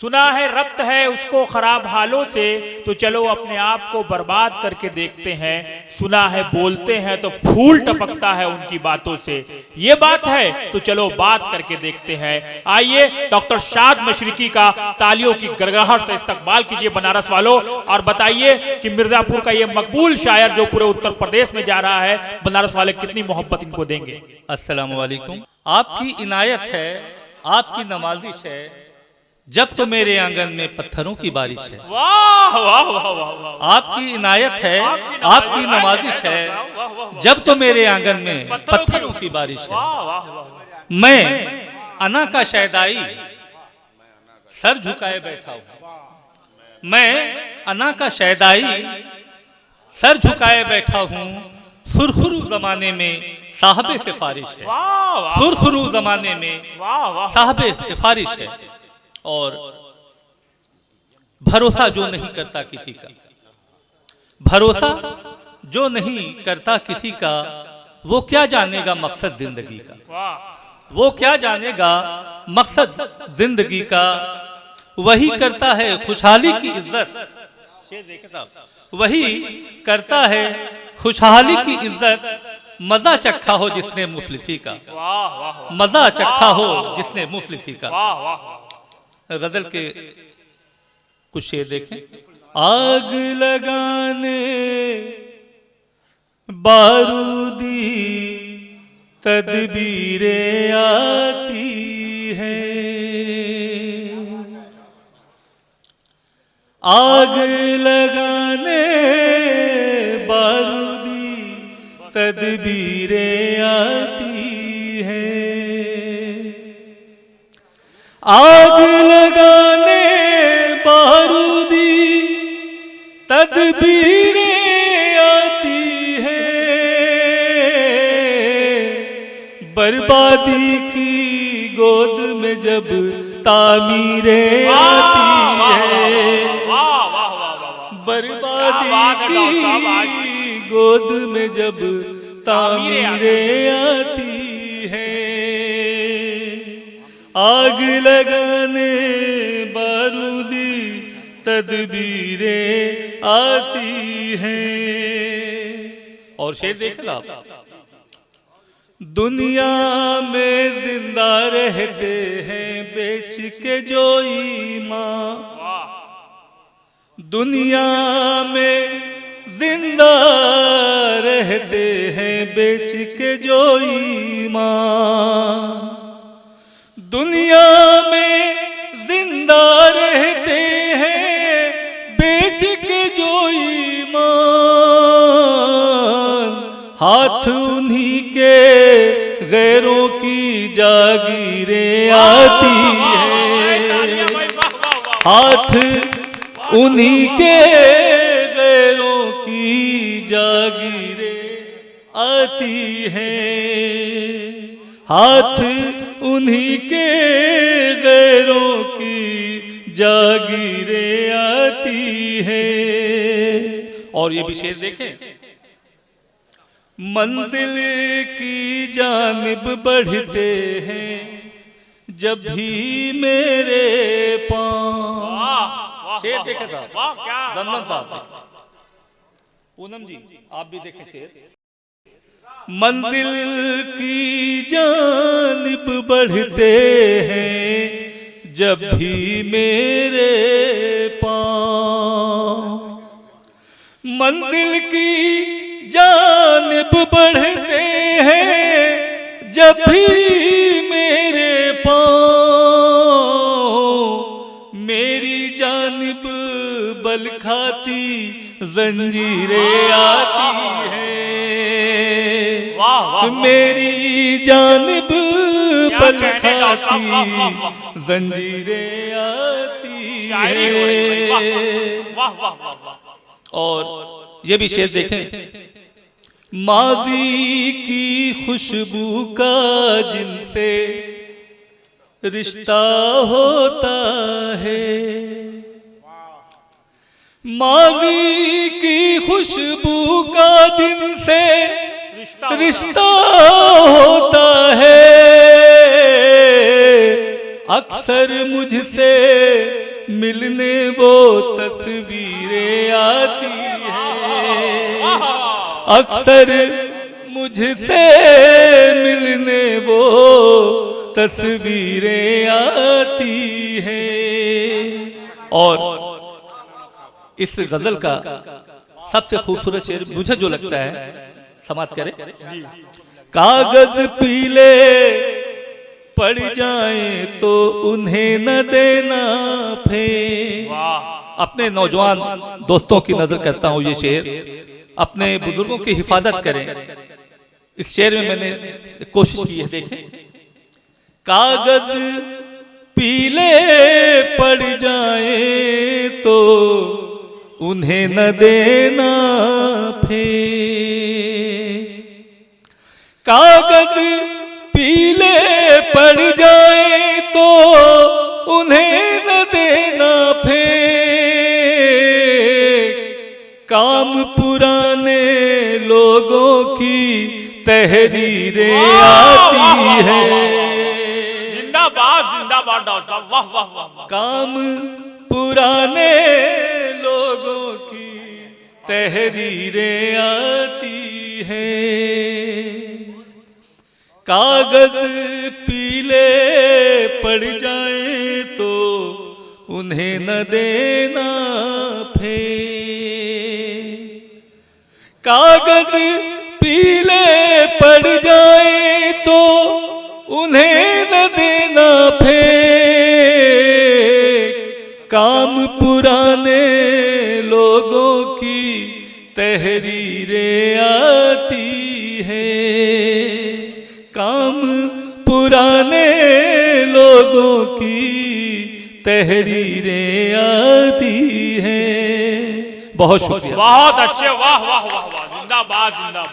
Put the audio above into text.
सुना है रब्त है उसको खराब हालों से, तो चलो अपने आप को बर्बाद करके देखते हैं। सुना है बोलते हैं तो फूल टपकता है उनकी बातों से, ये बात है तो चलो बात करके देखते हैं। आइए डॉक्टर शाद मशरिकी का तालियों की गड़गड़ाहट से इस्तकबाल कीजिए बनारस वालों, और बताइए कि मिर्जापुर का ये मकबूल शायर जो पूरे उत्तर प्रदेश में जा रहा है, बनारस वाले कितनी मोहब्बत इनको देंगे। अस्सलाम वालेकुम। आपकी इनायत है, आपकी नवाजिश है, जब तो मेरे आंगन में पत्थरों की बारिश है। वाह वाह वाह वाह, आपकी इनायत है, आपकी नवाजिश है, जब तो मेरे आंगन में पत्थरों की बारिश है। मैं अना का शैदाई सर झुकाए बैठा हूँ, मैं अना का शैदाई सर झुकाए बैठा हूँ। सुरखरू जमाने में साहबे सिफारिश है, सुरखरू जमाने में साहबे सिफारिश है। और भरोसा जो नहीं करता किसी का, भरोसा जो नहीं करता किसी का, वो क्या जानेगा मकसद जिंदगी का, वो क्या जानेगा मकसद जिंदगी का। वही करता है खुशहाली की इज्जत, वही करता है खुशहाली की इज्जत। मजा चखा हो जिसने मुफलिसी का, मजा चखा हो जिसने मुफलिसी का। गजल के कुछ शेर देखें। आग लगाने बारूदी तदबीरें आती है, आग लगाने बारूदी तदबीरें आती है, आग लगाने बारूदी तदबीरें आती है। बर्बादी की गोद में जब तामीरें आती है, बर्बादी की गोद में जब तामीरें आती है। आग लगाने बारूदी तदबीरें आती हैं। और शेर देखना, दुनिया में जिंदा रहते हैं बेच के जो ईमान, दुनिया में जिंदा रहते हैं बेच के जो ईमान, दुनिया में जिंदा रहते हैं बेच के जो ईमान। हाथ उन्हीं के गैरों की जागीरें आती है, हाथ उन्हीं के गैरों की जागीरें आती हैं, हाथ उन्हीं के गैरों की जागीरें आती है। और ये भी शेर देखें। मंजिल की जानिब बढ़ते हैं जब भी मेरे पाँव। शेर देखे साहब, दंदन साहब, पूनम जी आप भी देखें शेर। मंजिल की जानिब बढ़ते हैं जब भी मेरे पाँव, मंजिल की जानिब बढ़ते हैं जब भी मेरे पाँव। मेरी जानिब बल खाती जंजीरें आती हैं, मेरी जानिब बल खाती जंजीरें आती हैं। और ये भी शेर देखें। माज़ी की खुशबू का जिनसे रिश्ता होता है, माज़ी की खुशबू का जिनसे रिश्ता होता है। अक्सर मुझसे मिलने वो तस्वीरें आती है, अक्सर मुझसे मिलने वो तस्वीरें आती हैं। और इस गजल का सबसे खूबसूरत शेर मुझे जो लगता है, समाप्त करें। कागज पीले पड़ जाए तो उन्हें न देना फेंक। अपने नौजवान दोस्तों की नजर करता हूं ये शेर, अपने बुजुर्गों की हिफाजत करें। इस शेर में मैंने कोशिश की है, देखें। कागज पीले पड़ जाए तो उन्हें न देना फेंक। कागज पीले पड़ जाए तो उन्हें न देना फेंक। काम पुराने लोगों की तहरीरें आती है। जिंदाबाद जिंदाबाद डॉक्टर साहब, वाह वाह वाह। काम पुराने लोगों की तहरीरें आती हैं। कागज पीले पड़ जाए तो उन्हें न देना फेंक। कागज पीले पड़ जाए तो उन्हें न देना फेंक। काम पुराने लोगों की तहरीरें आती हैं। काम पुराने लोगों की तहरीरें आती हैं। बहुत शुक्रिया। बहुत अच्छे, वाह वाह वाह वाह, जिंदाबाद जिंदाबाद।